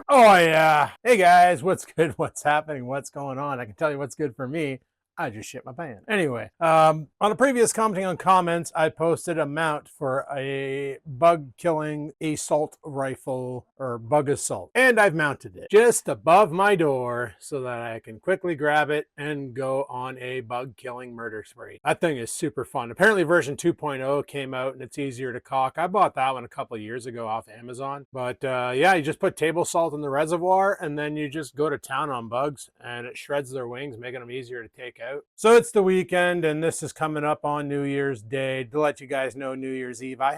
Oh yeah. Hey guys, what's good? What's happening? What's going on? I can tell you what's good for me. I just shit my pants. Anyway, on a previous commenting on comments, I posted a mount for a bug killing assault rifle or bug assault. And I've mounted it just above my door so that I can quickly grab it and go on a bug killing murder spree. That thing is super fun. Apparently version 2.0 came out and it's easier to cock. I bought that one a couple of years ago off Amazon. But yeah, you just put table salt in the reservoir and then you just go to town on bugs and it shreds their wings, making them easier to take out. So it's the weekend and this is coming up on New Year's Day. To let you guys know, New Year's Eve, I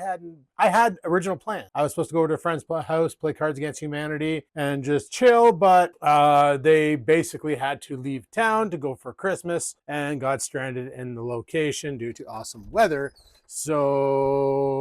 had original plans. I was supposed to go to a friend's house, play Cards Against Humanity and just chill, but they basically had to leave town to go for Christmas and got stranded in the location due to awesome weather. So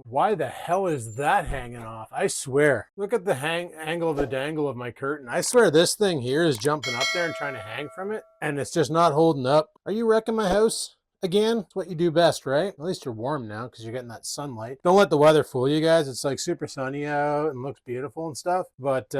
why the hell is that hanging off? I swear, look at the angle of the dangle of my curtain. I swear this thing here is jumping up there and trying to hang from it and it's just not holding up. Are you wrecking my house again? It's what you do best, right? At least you're warm now because you're getting that sunlight. Don't let the weather fool you guys. It's like super sunny out and looks beautiful and stuff. But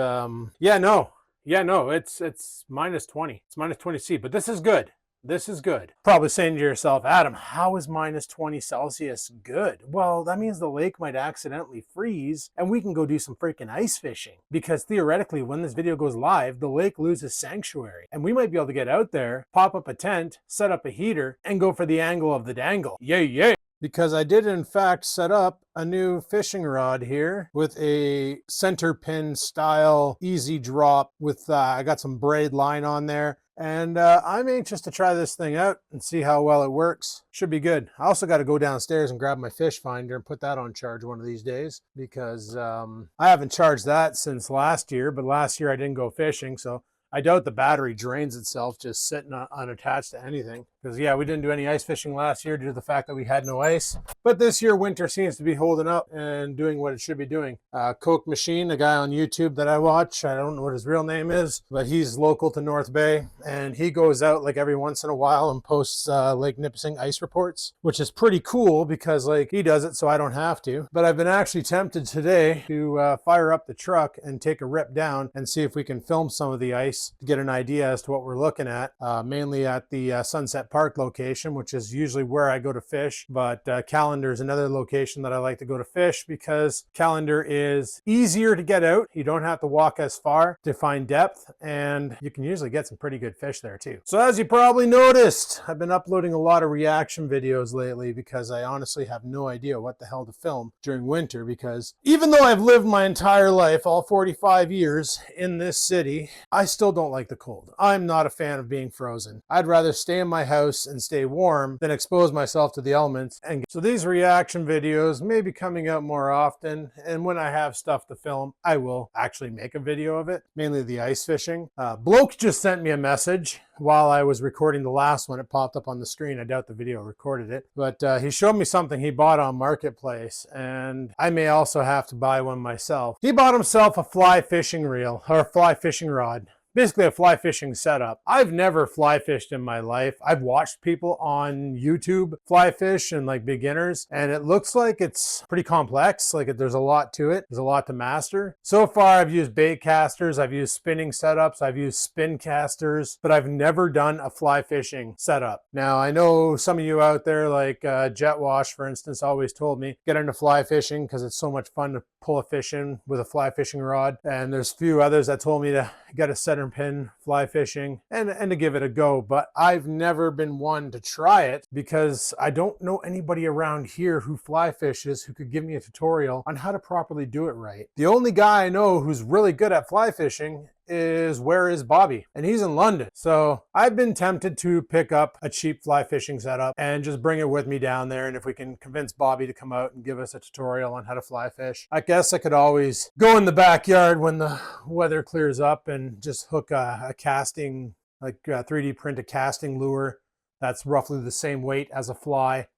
yeah, no, it's minus 20. It's minus 20 C, but this is good. This is good. Probably saying to yourself, Adam, how is minus 20 Celsius good? Well, that means the lake might accidentally freeze and we can go do some freaking ice fishing. Because theoretically, when this video goes live, the lake loses sanctuary. And we might be able to get out there, pop up a tent, set up a heater, and go for the angle of the dangle. Yay, yay. Because I did in fact set up a new fishing rod here with a center pin style easy drop with, I got some braid line on there. And I'm anxious to try this thing out and see how well it works. Should be good. I also got to go downstairs and grab my fish finder and put that on charge one of these days because I haven't charged that since last year, but last year I didn't go fishing, so I doubt the battery drains itself just sitting unattached to anything. Because yeah, we didn't do any ice fishing last year due to the fact that we had no ice. But this year winter seems to be holding up and doing what it should be doing. Coke Machine, a guy on YouTube that I watch, I don't know what his real name is, but he's local to North Bay. And he goes out like every once in a while and posts Lake Nipissing ice reports, which is pretty cool because like he does it so I don't have to. But I've been actually tempted today to fire up the truck and take a rip down and see if we can film some of the ice to get an idea as to what we're looking at, mainly at the Sunset Park location, which is usually where I go to fish. But Callender is another location that I like to go to fish because Callender is easier to get out. You don't have to walk as far to find depth, and you can usually get some pretty good fish there too. So as you probably noticed, I've been uploading a lot of reaction videos lately because I honestly have no idea what the hell to film during winter, because even though I've lived my entire life, all 45 years in this city, I still don't like the cold. I'm not a fan of being frozen. I'd rather stay in my house and stay warm than expose myself to the elements. And so these reaction videos may be coming out more often, and when I have stuff to film, I will actually make a video of it, mainly the ice fishing. Bloke just sent me a message while I was recording the last one. It popped up on the screen. I doubt the video recorded it, but he showed me something he bought on Marketplace, and I may also have to buy one myself. He bought himself a fly fishing reel, or a fly fishing rod. Basically a fly fishing setup. I've never fly fished in my life. I've watched people on YouTube fly fish and like beginners, and it looks like it's pretty complex. Like there's a lot to it. There's a lot to master. So far I've used bait casters, I've used spinning setups, I've used spin casters, but I've never done a fly fishing setup. Now I know some of you out there like Jet Wash, for instance, always told me get into fly fishing because it's so much fun to pull a fish in with a fly fishing rod. And there's a few others that told me to get a center pin fly fishing and to give it a go, but I've never been one to try it because I don't know anybody around here who fly fishes who could give me a tutorial on how to properly do it right. The only guy I know who's really good at fly fishing is Where Is Bobby, and he's in London. So I've been tempted to pick up a cheap fly fishing setup and just bring it with me down there, and if we can convince Bobby to come out and give us a tutorial on how to fly fish. I guess I could always go in the backyard when the weather clears up and just hook a casting, like 3D print a casting lure that's roughly the same weight as a fly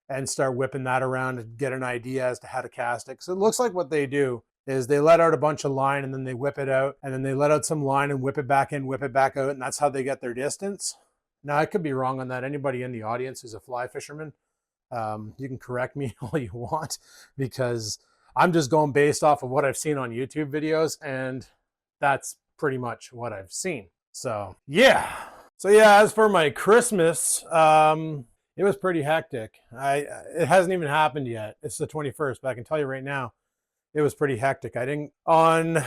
and start whipping that around and get an idea as to how to cast it. So it looks like what they do is they let out a bunch of line and then they whip it out, and then they let out some line and whip it back in, whip it back out, and that's how they get their distance. Now, I could be wrong on that. Anybody in the audience who's a fly fisherman, You can correct me all you want, because I'm just going based off of what I've seen on YouTube videos, and that's pretty much what I've seen. So yeah. So yeah, as for my Christmas, it was pretty hectic. It hasn't even happened yet. It's the 21st, but I can tell you right now, it was pretty hectic. On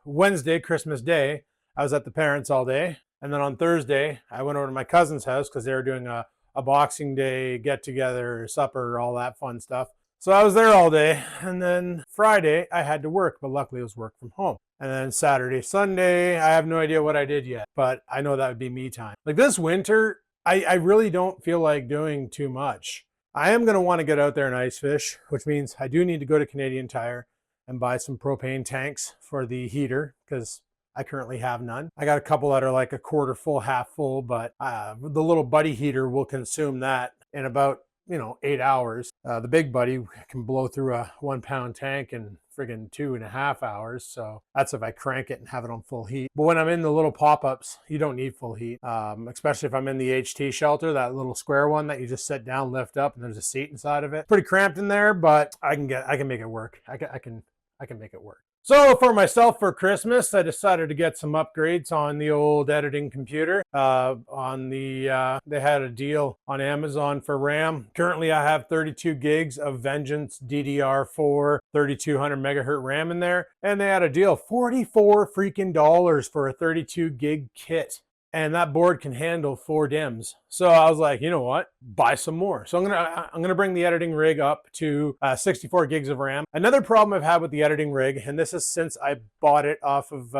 Wednesday, Christmas Day, I was at the parents all day. And then on Thursday, I went over to my cousin's house because they were doing a Boxing Day get together, supper, all that fun stuff. So I was there all day. And then Friday, I had to work, but luckily it was work from home. And then Saturday, Sunday, I have no idea what I did yet, but I know that would be me time. Like this winter, I really don't feel like doing too much. I am going to want to get out there and ice fish, which means I do need to go to Canadian Tire and buy some propane tanks for the heater, because I currently have none. I got a couple that are like a quarter full, half full, but the little buddy heater will consume that in about 8 hours. The big buddy can blow through a 1 pound tank in friggin' 2.5 hours. So that's if I crank it and have it on full heat. But when I'm in the little pop-ups, you don't need full heat, especially if I'm in the HT shelter, that little square one that you just sit down, lift up, and there's a seat inside of it. Pretty cramped in there, but I can make it work. I can make it work. So for myself, for Christmas, I decided to get some upgrades on the old editing computer. They had a deal on Amazon for RAM. Currently, I have 32 gigs of Vengeance DDR4 3200 megahertz RAM in there, and they had a deal, $44 freaking dollars for a 32 gig kit. And that board can handle 4 DIMMs. So I was like, you know what? Buy some more. So I'm gonna bring the editing rig up to 64 gigs of RAM. Another problem I've had with the editing rig, and this is since I bought it off of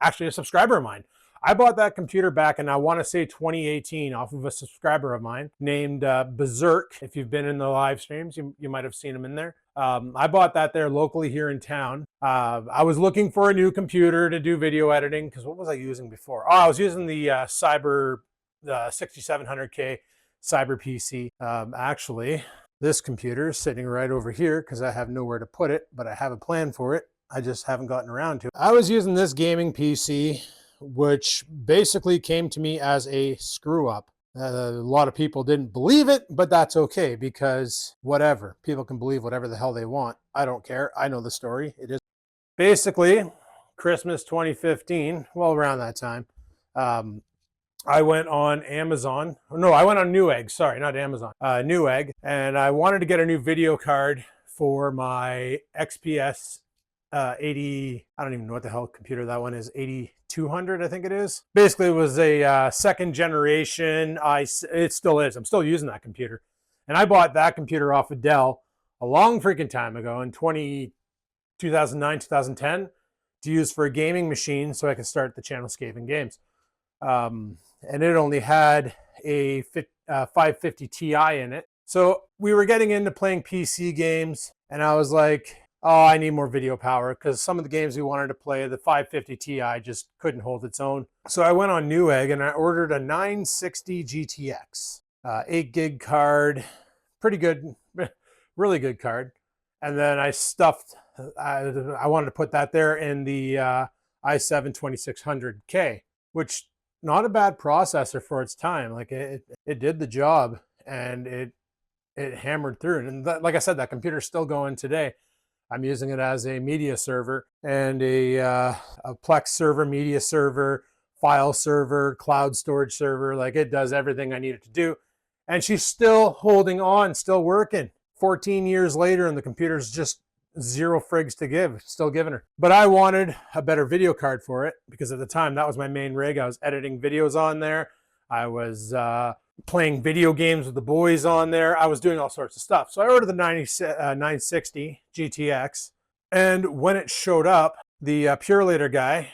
actually a subscriber of mine. I bought that computer back in, I want to say 2018, off of a subscriber of mine named Berserk. If you've been in the live streams, you might have seen him in there. I bought that there locally here in town. I was looking for a new computer to do video editing, because what was I using before? Oh, I was using the Cyber 6700K Cyber PC. Actually, this computer is sitting right over here because I have nowhere to put it, but I have a plan for it. I just haven't gotten around to it. I was using this gaming PC, which basically came to me as a screw up. A lot of people didn't believe it, but that's okay, because whatever. People can believe whatever the hell they want. I don't care. I know the story. It is basically Christmas 2015, well, around that time. I went on Amazon. No, I went on Newegg. Sorry, not Amazon. Newegg. And I wanted to get a new video card for my XPS 80, I don't even know what the hell computer that one is, 8200, I think it is. Basically, it was a second generation. It still is. I'm still using that computer. And I bought that computer off of Dell a long freaking time ago in 2009, 2010 to use for a gaming machine so I could start the channel Skaven Games. And it only had a 550 Ti in it. So we were getting into playing PC games, and I was like, oh, I need more video power, because some of the games we wanted to play, the 550 Ti just couldn't hold its own. So I went on Newegg and I ordered a 960 GTX, 8 gig card, pretty good, really good card. And then I stuffed, I wanted to put that there in the i7 2600K, which not a bad processor for its time. Like it did the job, and it hammered through. And like I said, that computer's still going today. I'm using it as a media server and a Plex server, media server, file server, cloud storage server. Like it does everything I need it to do. And she's still holding on, still working. 14 years later, and the computer's just zero frigs to give, still giving her. But I wanted a better video card for it, because at the time that was my main rig. I was editing videos on there. I was playing video games with the boys on there. I was doing all sorts of stuff. So I ordered the 960 GTX. And when it showed up, the Purelator guy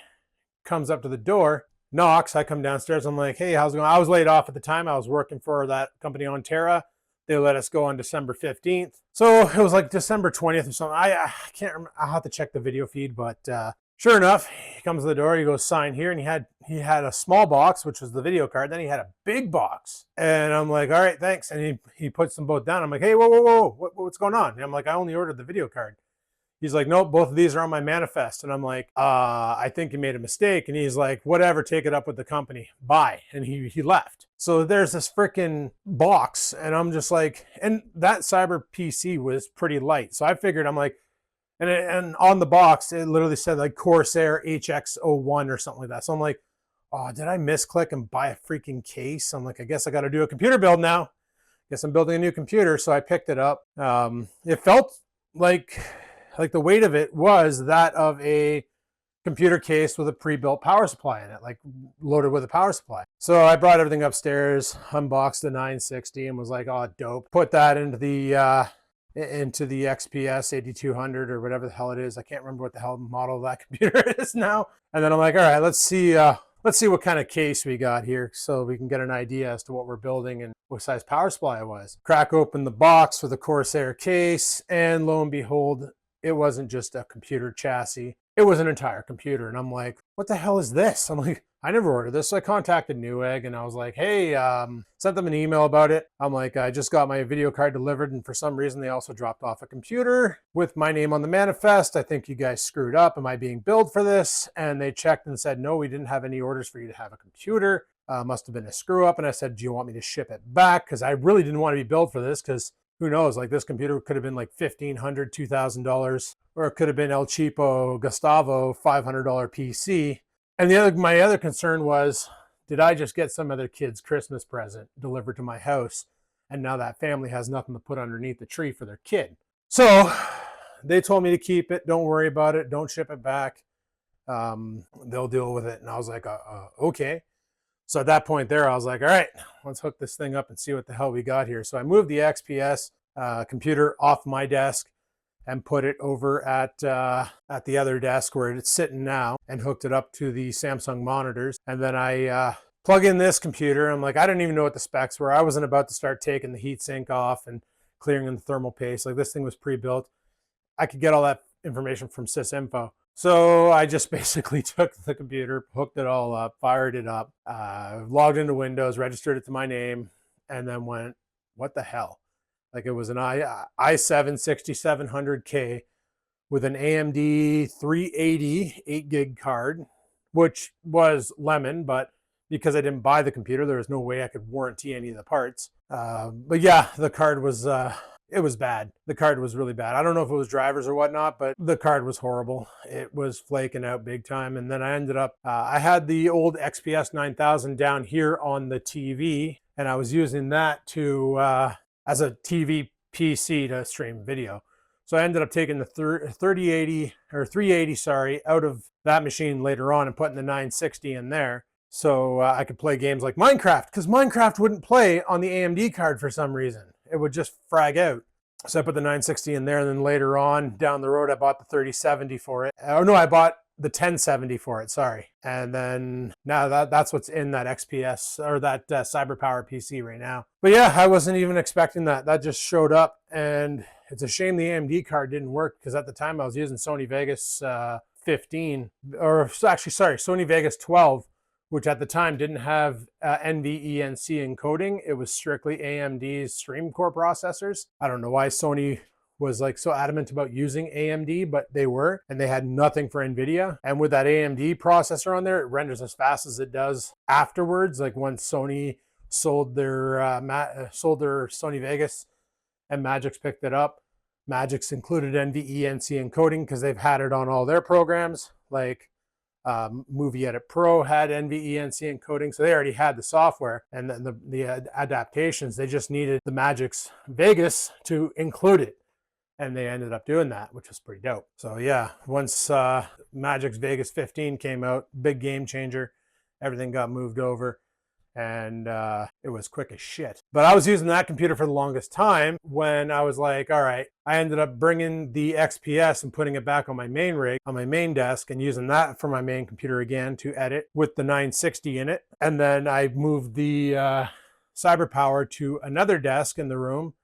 comes up to the door, knocks. I come downstairs. I'm like, hey, how's it going? I was laid off at the time. I was working for that company on Terra. They let us go on December 15th. So it was like December 20th or something. I can't remember. I'll have to check the video feed, but sure enough, he comes to the door, he goes, sign here, and he had a small box, which was the video card, then he had a big box. And I'm like, all right, thanks. And he puts them both down. I'm like, hey, whoa, what's going on? And I'm like, I only ordered the video card. He's like, nope, both of these are on my manifest. And I'm like, I think you made a mistake. And he's like, whatever, take it up with the company. Bye. And he left. So there's this freaking box. And I'm just like, and that Cyber PC was pretty light. So I figured, I'm like, and on the box, it literally said like Corsair HX01 or something like that. So I'm like, oh, did I misclick and buy a freaking case? I'm like, I guess I got to do a computer build now. Guess I'm building a new computer. So I picked it up. It felt like the weight of it was that of a computer case with a pre-built power supply in it, like loaded with a power supply. So I brought everything upstairs, unboxed the 960 and was like, oh, dope. Put that into the XPS 8200 or whatever the hell it is. I can't remember what the hell model of that computer is now. And then I'm like, all right, let's see what kind of case we got here so we can get an idea as to what we're building and what size power supply it was. Crack open the box for the Corsair case, and lo and behold, it wasn't just a computer chassis. It was an entire computer. And I'm like, what the hell is this? I'm like, I never ordered this. So I contacted Newegg and I was like, hey, sent them an email about it. I'm like, I just got my video card delivered, and for some reason they also dropped off a computer with my name on the manifest. I think you guys screwed up. Am I being billed for this? And they checked and said, no, we didn't have any orders for you to have a computer. Must have been a screw up. And I said, do you want me to ship it back? Because I really didn't want to be billed for this, because who knows, like this computer could have been like $1,500, $2,000, or it could have been El Cheapo Gustavo $500 PC. And my other concern was, did I just get some other kid's Christmas present delivered to my house, and now that family has nothing to put underneath the tree for their kid? So they told me to keep it. Don't worry about it. Don't ship it back. They'll deal with it. And I was like, okay. So at that point there, I was like, all right, let's hook this thing up and see what the hell we got here. So I moved the XPS computer off my desk and put it over at the other desk where it's sitting now, and hooked it up to the Samsung monitors. And then I plug in this computer. I'm like, I didn't even know what the specs were. I wasn't about to start taking the heatsink off and clearing in the thermal paste. Like, this thing was pre-built. I could get all that information from sysinfo. So I just basically took the computer, hooked it all up, fired it up, logged into Windows, registered it to my name, and then went, what the hell? Like, it was an i7 6700K with an AMD 380 8 gig card, which was lemon, but because I didn't buy the computer, there was no way I could warranty any of the parts. But yeah, the card was, it was bad. The card was really bad. I don't know if it was drivers or whatnot, but the card was horrible. It was flaking out big time. And then I ended up, I had the old XPS 9000 down here on the TV, and I was using that to, as a TV PC to stream video. So I ended up taking the 380 out of that machine later on and putting the 960 in there. So I could play games like Minecraft, because Minecraft wouldn't play on the AMD card for some reason. It would just frag out. So I put the 960 in there, and then later on down the road, I bought the 3070 for it. Oh no, I bought the 1070 for it, sorry. And then now that's what's in that XPS, or that CyberPower PC right now. But yeah, I wasn't even expecting that. That just showed up, and it's a shame the AMD card didn't work, because at the time I was using Sony Vegas 15, or actually, sorry, Sony Vegas 12, which at the time didn't have NVENC encoding. It was strictly AMD's Stream Core processors. I don't know why Sony was like so adamant about using AMD, but they were, and they had nothing for NVIDIA. And with that AMD processor on there, it renders as fast as it does afterwards. Like, once Sony sold their Sony Vegas and Magix picked it up, Magix included NVENC encoding because they've had it on all their programs. Like, Movie Edit Pro had NVENC encoding, so they already had the software and the adaptations. They just needed the Magix Vegas to include it, and they ended up doing that, which was pretty dope. So yeah, once Magix Vegas 15 came out, big game changer. Everything got moved over, and it was quick as shit. But I was using that computer for the longest time, when I was like, all right, I ended up bringing the XPS and putting it back on my main rig, on my main desk, and using that for my main computer again to edit with the 960 in it. And then I moved the CyberPower to another desk in the room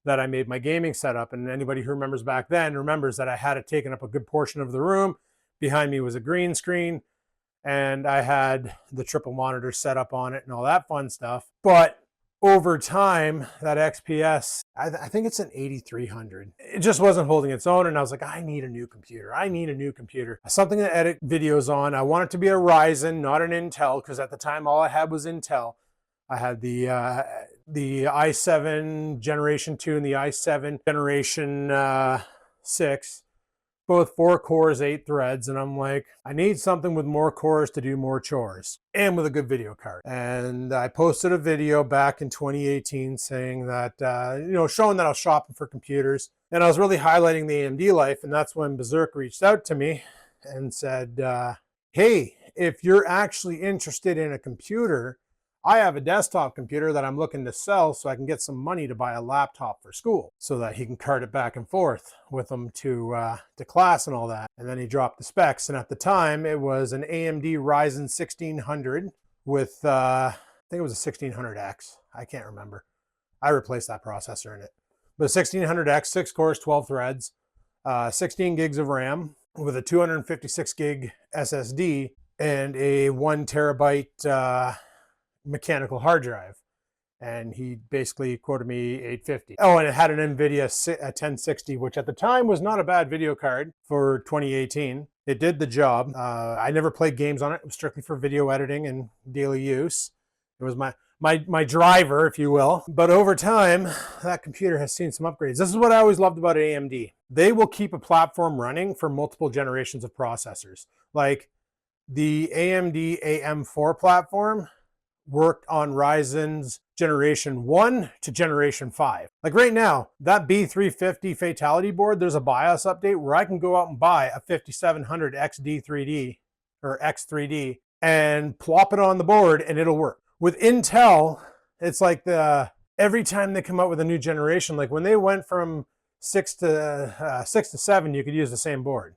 that I made my gaming setup. And anybody who remembers back then remembers that I had it taken up a good portion of the room. Behind me was a green screen, and I had the triple monitor set up on it and all that fun stuff. But over time, that XPS, I think it's an 8300. It just wasn't holding its own. And I was like, I need a new computer. I need a new computer. Something to edit videos on. I want it to be a Ryzen, not an Intel, because at the time, all I had was Intel. I had the i7 Generation 2 and the i7 Generation 6. Both 4 cores, 8 threads, and I'm like, I need something with more cores to do more chores and with a good video card. And I posted a video back in 2018 saying that, showing that I was shopping for computers, and I was really highlighting the AMD life. And that's when Berserk reached out to me and said, hey, if you're actually interested in a computer, I have a desktop computer that I'm looking to sell so I can get some money to buy a laptop for school so that he can cart it back and forth with him to class and all that. And then he dropped the specs. And at the time, it was an AMD Ryzen 1600 with, I think it was a 1600X. I can't remember. I replaced that processor in it. But 1600X, 6 cores, 12 threads, 16 gigs of RAM with a 256 gig SSD and a 1 terabyte mechanical hard drive. And he basically quoted me $850. Oh, and it had an NVIDIA 1060, which at the time was not a bad video card for 2018. It did the job. I never played games on it. It was strictly for video editing and daily use. It was my driver, if you will. But over time, that computer has seen some upgrades. This is what I always loved about AMD. They will keep a platform running for multiple generations of processors. Like the AMD AM4 platform worked on Ryzen's Generation 1 to Generation 5. Like right now, that B350 Fatality board, there's a BIOS update where I can go out and buy a 5700 XD3D or X3D and plop it on the board and it'll work. With Intel, it's like every time they come out with a new generation, like when they went from 6 to 7, you could use the same board.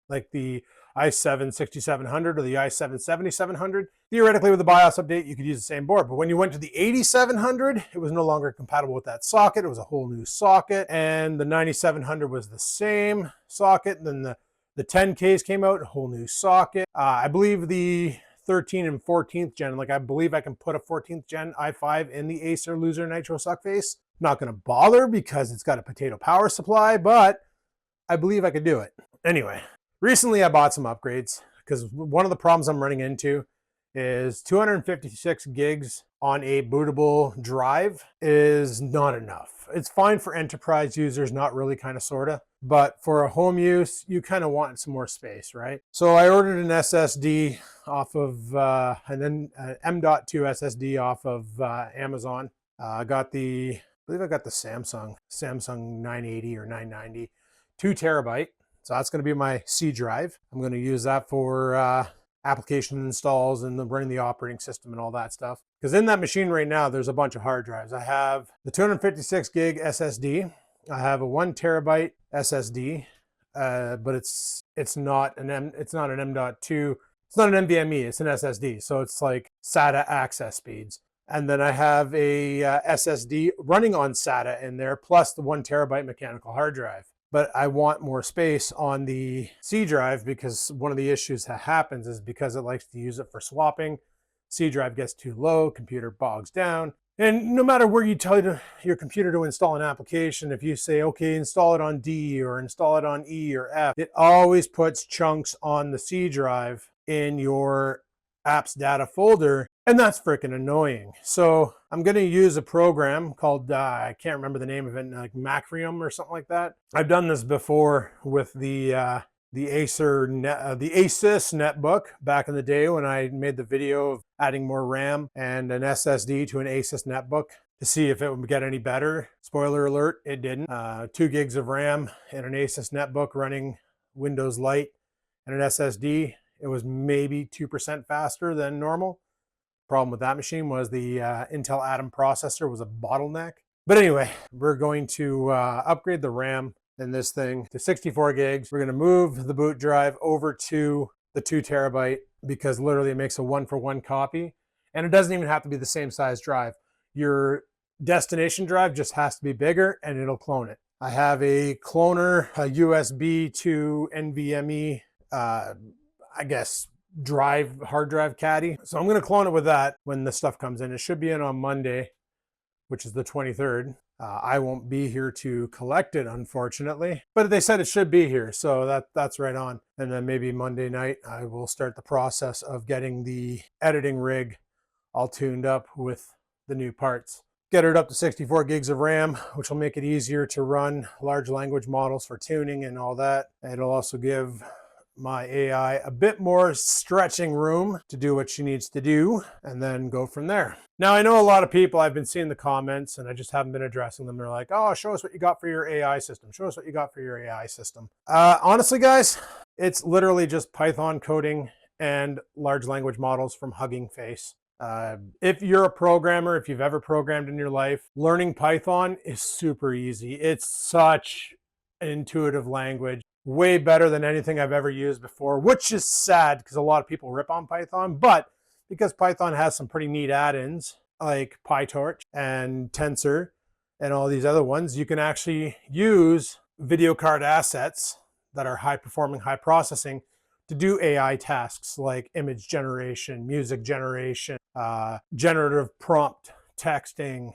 Like the i7 6700 or the i7 7700. Theoretically, with the BIOS update, you could use the same board. But when you went to the 8700, it was no longer compatible with that socket. It was a whole new socket. And the 9700 was the same socket. And then the 10Ks came out, a whole new socket. I believe the 13th and 14th gen, like I believe I can put a 14th gen i5 in the Acer Loser Nitro Suckface. Not going to bother because it's got a potato power supply, but I believe I could do it. Anyway. Recently, I bought some upgrades because one of the problems I'm running into is 256 gigs on a bootable drive is not enough. It's fine for enterprise users, not really, kind of, sort of. But for a home use, you kind of want some more space, right? So I ordered an SSD off of, an M.2 SSD off of Amazon. I believe I got the Samsung 980 or 990, 2 terabyte. So that's going to be my C drive. I'm going to use that for application installs and running the operating system and all that stuff. Because in that machine right now, there's a bunch of hard drives. I have the 256 gig SSD. I have a 1 terabyte SSD, but it's not an M.2. It's not an NVMe. It's an SSD. So it's like SATA access speeds. And then I have a SSD running on SATA in there, plus the 1 terabyte mechanical hard drive. But I want more space on the C drive because one of the issues that happens is because it likes to use it for swapping, C drive gets too low, computer bogs down. And no matter where you tell your computer to install an application, if you say, okay, install it on D or install it on E or F, it always puts chunks on the C drive in your apps data folder. And that's freaking annoying. So I'm going to use a program called, I can't remember the name of it, like Macrium or something like that. I've done this before with the Acer, the Asus netbook back in the day when I made the video of adding more RAM and an SSD to an Asus netbook to see if it would get any better. Spoiler alert, it didn't. 2 gigs of RAM and an Asus netbook running Windows Lite and an SSD. It was maybe 2% faster than normal. Problem with that machine was the Intel Atom processor was a bottleneck. But anyway, we're going to upgrade the RAM in this thing to 64 gigs. We're going to move the boot drive over to the 2 terabyte because literally it makes a 1-for-1 copy. And it doesn't even have to be the same size drive. Your destination drive just has to be bigger and it'll clone it. I have a cloner, a USB to NVMe, I guess, hard drive caddy. So I'm going to clone it with that when the stuff comes in. It should be in on Monday. which is the 23rd. I won't be here to collect it, unfortunately, but they said it should be here, so that's right on. And then maybe Monday night, I will start the process of getting the editing rig all tuned up with the new parts. Get it up to 64 gigs of RAM, which will make it easier to run large language models for tuning and all that. It'll also give my AI a bit more stretching room to do what she needs to do, and then go from there. Now, I know a lot of people, I've been seeing the comments and I just haven't been addressing them. They're like, oh, show us what you got for your AI system. Show us what you got for your AI system. Honestly, guys, it's literally just Python coding and large language models from Hugging Face. If you're a programmer, if you've ever programmed in your life, learning Python is super easy. It's such an intuitive language. Way better than anything I've ever used before, which is sad because a lot of people rip on Python, but because Python has some pretty neat add-ins like PyTorch and Tensor and all these other ones, you can actually use video card assets that are high performing, high processing to do AI tasks like image generation, music generation, generative prompt texting,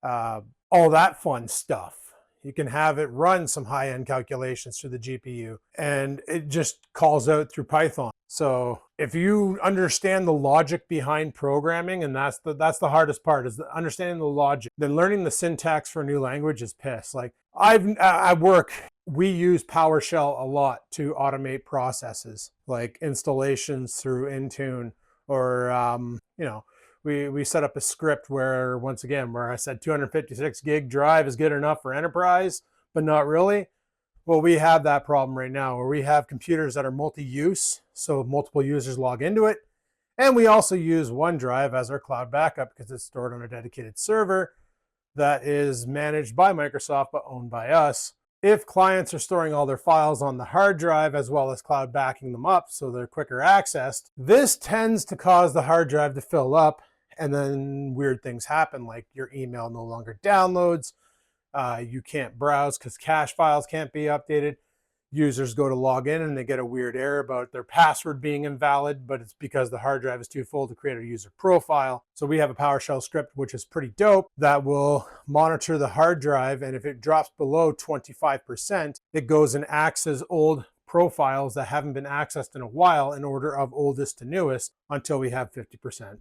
all that fun stuff. You can have it run some high-end calculations through the GPU, and it just calls out through Python. So if you understand the logic behind programming, and that's the hardest part, is understanding the logic, then learning the syntax for a new language is piss. Like at work, we use PowerShell a lot to automate processes like installations through Intune, or we set up a script where, once again, where I said 256 gig drive is good enough for enterprise, but not really. Well, we have that problem right now where we have computers that are multi-use, so multiple users log into it. And we also use OneDrive as our cloud backup because it's stored on a dedicated server that is managed by Microsoft but owned by us. If clients are storing all their files on the hard drive as well as cloud backing them up so they're quicker accessed, this tends to cause the hard drive to fill up, and then weird things happen, like your email no longer downloads, you can't browse because cache files can't be updated. Users go to log in and they get a weird error about their password being invalid, but it's because the hard drive is too full to create a user profile. So we have a PowerShell script, which is pretty dope, that will monitor the hard drive, and if it drops below 25%, it goes and accesses old profiles that haven't been accessed in a while in order of oldest to newest until we have 50%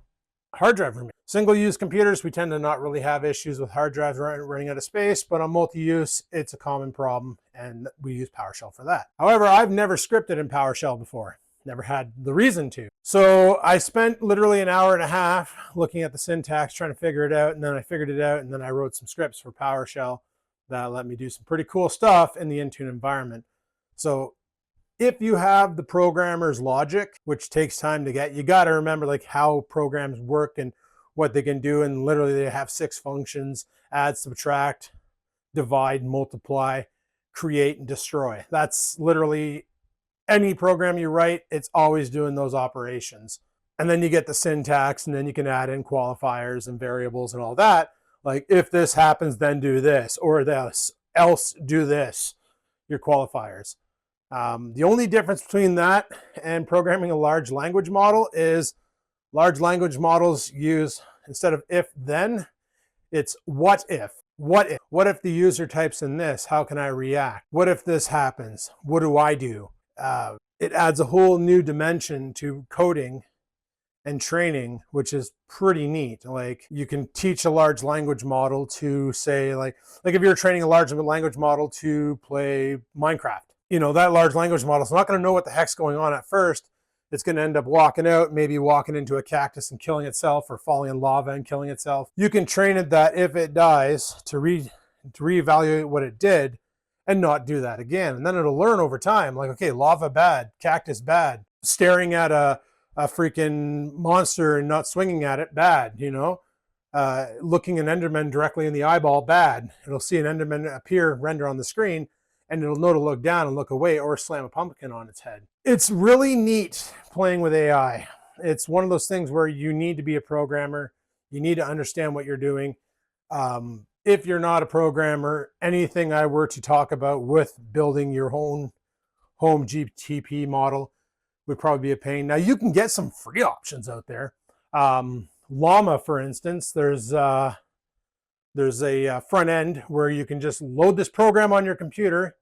hard drive remaining. Single-use computers, we tend to not really have issues with hard drives running out of space, but on multi-use, it's a common problem, and we use PowerShell for that. However, I've never scripted in PowerShell before. Never had the reason to. So I spent literally an hour and a half looking at the syntax, trying to figure it out, and then I figured it out, and then I wrote some scripts for PowerShell that let me do some pretty cool stuff in the Intune environment. So if you have the programmer's logic, which takes time to get, you got to remember like how programs work and what they can do. And literally they have 6 functions: add, subtract, divide, multiply, create, and destroy. That's literally any program you write, it's always doing those operations. And then you get the syntax, and then you can add in qualifiers and variables and all that. Like if this happens, then do this, or this, else do this, your qualifiers. The only difference between that and programming a large language model is large language models use, instead of if then, it's what if. What if? What if the user types in this? How can I react? What if this happens? What do I do? It adds a whole new dimension to coding and training, which is pretty neat. Like you can teach a large language model to say, like if you're training a large language model to play Minecraft, that large language model is not going to know what the heck's going on at first. It's going to end up walking out, maybe walking into a cactus and killing itself, or falling in lava and killing itself. You can train it that if it dies to reevaluate what it did and not do that again. And then it'll learn over time, like, okay, lava bad, cactus bad, staring at a freaking monster and not swinging at it bad, looking an Enderman directly in the eyeball bad. It'll see an Enderman appear, render on the screen, and it'll know to look down and look away, or slam a pumpkin on its head. It's really neat playing with AI. It's one of those things where you need to be a programmer. You need to understand what you're doing. If you're not a programmer, anything I were to talk about with building your own home GTP model would probably be a pain. Now, you can get some free options out there. Llama, for instance, there's There's a front end where you can just load this program on your computer.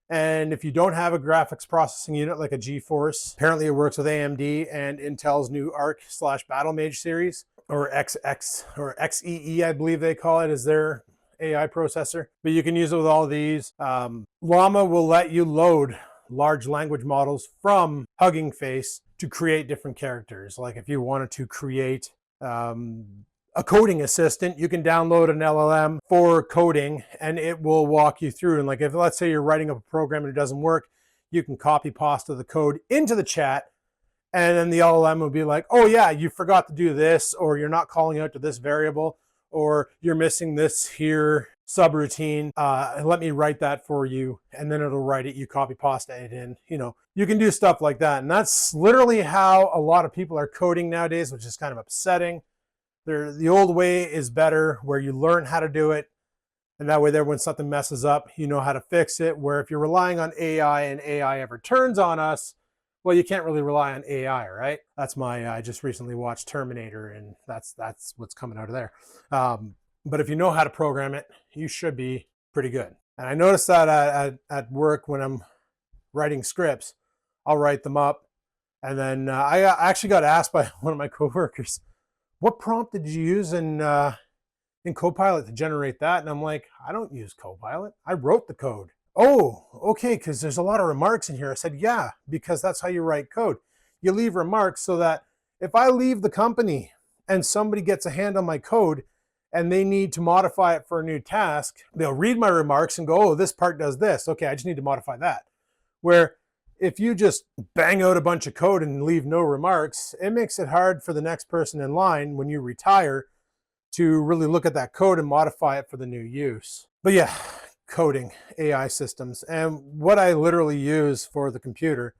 And if you don't have a graphics processing unit like a GeForce, apparently it works with AMD and Intel's new Arc/Battlemage series, or XX or XEE, I believe they call it, is their AI processor. But you can use it with all these. Llama will let you load large language models from Hugging Face to create different characters. Like if you wanted to create a coding assistant, you can download an LLM for coding and it will walk you through. And like if, let's say you're writing up a program and it doesn't work, you can copy pasta the code into the chat, and then the LLM will be like, oh yeah, you forgot to do this, or you're not calling out to this variable, or you're missing this here subroutine. Let me write that for you. And then it'll write it, you copy pasta it in. You know, you can do stuff like that. And that's literally how a lot of people are coding nowadays, which is kind of upsetting. The old way is better, where you learn how to do it, and that way there, when something messes up, you know how to fix it. Where if you're relying on AI and AI ever turns on us, well, you can't really rely on AI, right? That's I just recently watched Terminator, and that's what's coming out of there. But if you know how to program it, you should be pretty good. And I noticed that at work, when I'm writing scripts, I'll write them up, and then I actually got asked by one of my coworkers, what prompt did you use in Copilot to generate that? And I'm like, I don't use Copilot. I wrote the code. Oh, okay, because there's a lot of remarks in here. I said, yeah, because that's how you write code. You leave remarks so that if I leave the company and somebody gets a hand on my code and they need to modify it for a new task, they'll read my remarks and go, oh, this part does this. Okay, I just need to modify that. Where if you just bang out a bunch of code and leave no remarks, it makes it hard for the next person in line when you retire to really look at that code and modify it for the new use. But yeah, coding, AI systems. And what I literally use for the computer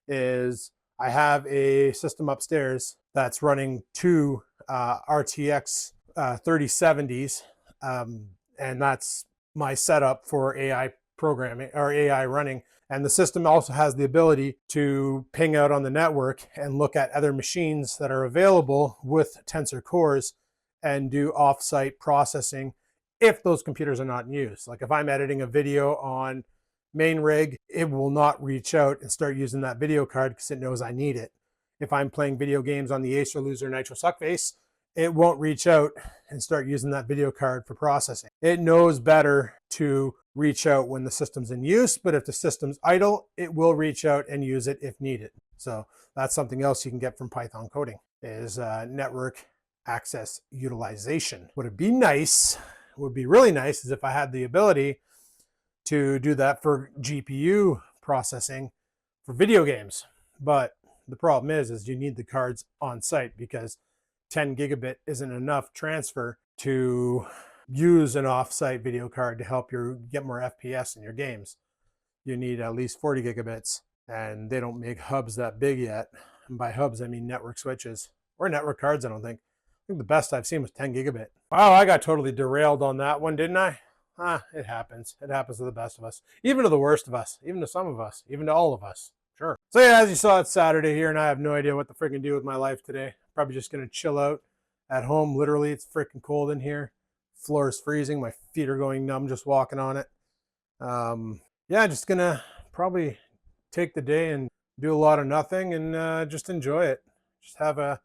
is I have a system upstairs that's running two RTX 3070s, and that's my setup for AI programming or AI running. And the system also has the ability to ping out on the network and look at other machines that are available with Tensor cores and do offsite processing if those computers are not in use. Like if I'm editing a video on main rig, it will not reach out and start using that video card because it knows I need it. If I'm playing video games on the Ace or Loser Nitro Suckface, it won't reach out and start using that video card for processing. It knows better to reach out when the system's in use, but if the system's idle, it will reach out and use it if needed. So that's something else you can get from Python coding, is network access utilization. Would it be nice, would be really nice, is if I had the ability to do that for GPU processing for video games. But the problem is you need the cards on site, because 10 gigabit isn't enough transfer to use an off-site video card to help you get more FPS in your games. You need at least 40 gigabits, and they don't make hubs that big yet. And by hubs, I mean network switches or network cards, I think the best I've seen was 10 gigabit. Wow, I got totally derailed on that one, didn't I? It happens. It happens to the best of us, even to the worst of us, even to some of us, even to all of us. Sure. So yeah, as you saw, it's Saturday here, and I have no idea what to freaking do with my life today. Probably just gonna chill out at home. Literally, it's freaking cold in here. Floor is freezing. My feet are going numb just walking on it. Yeah, just gonna probably take the day and do a lot of nothing and just enjoy it. Just have a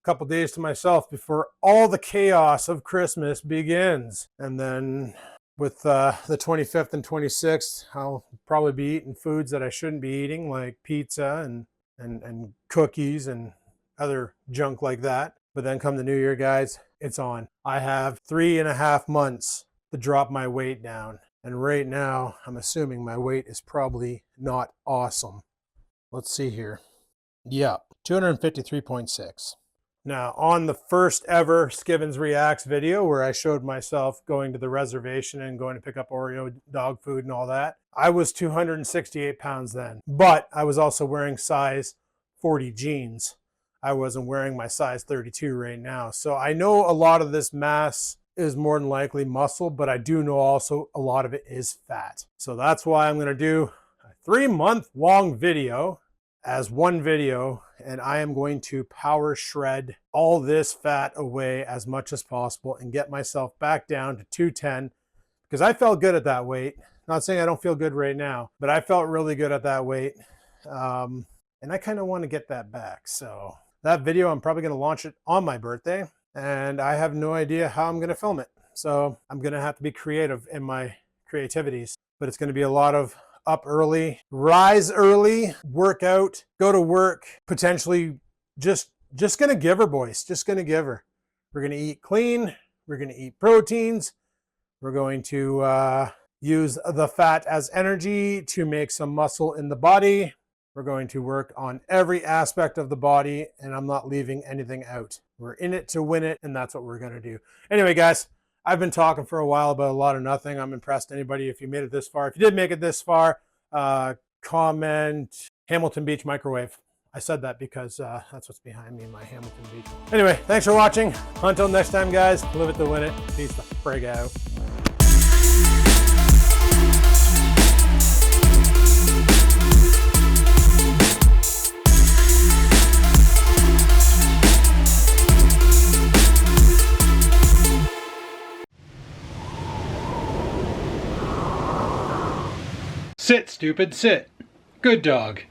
couple days to myself before all the chaos of Christmas begins. And then with the 25th and 26th, I'll probably be eating foods that I shouldn't be eating, like pizza and cookies and other junk like that. But then come the new year, guys, it's on. I have 3.5 months to drop my weight down. And right now, I'm assuming my weight is probably not awesome. Let's see here. Yeah, 253.6. Now, on the first ever Skivens Reacts video where I showed myself going to the reservation and going to pick up Oreo dog food and all that, I was 268 pounds then. But I was also wearing size 40 jeans. I wasn't wearing my size 32 right now. So I know a lot of this mass is more than likely muscle, but I do know also a lot of it is fat. So that's why I'm going to do a 3-month long video as one video, and I am going to power shred all this fat away as much as possible and get myself back down to 210, because I felt good at that weight. Not saying I don't feel good right now, but I felt really good at that weight. And I kind of want to get that back. So that video, I'm probably going to launch it on my birthday, and I have no idea how I'm going to film it. So I'm going to have to be creative in my creativities, but it's going to be a lot of up early, rise early, work out, go to work, potentially just going to give her, boys, just going to give her. We're going to eat clean. We're going to eat proteins. We're going to use the fat as energy to make some muscle in the body. We're going to work on every aspect of the body, and I'm not leaving anything out. We're in it to win it, and that's what we're going to do. Anyway, guys, I've been talking for a while about a lot of nothing. I'm impressed anybody if you made it this far. If you did make it this far, comment Hamilton Beach microwave. I said that because that's what's behind me, my Hamilton Beach. Anyway, thanks for watching. Until next time, guys, live it to win it. Peace the frig out. Sit, stupid, sit. Good dog.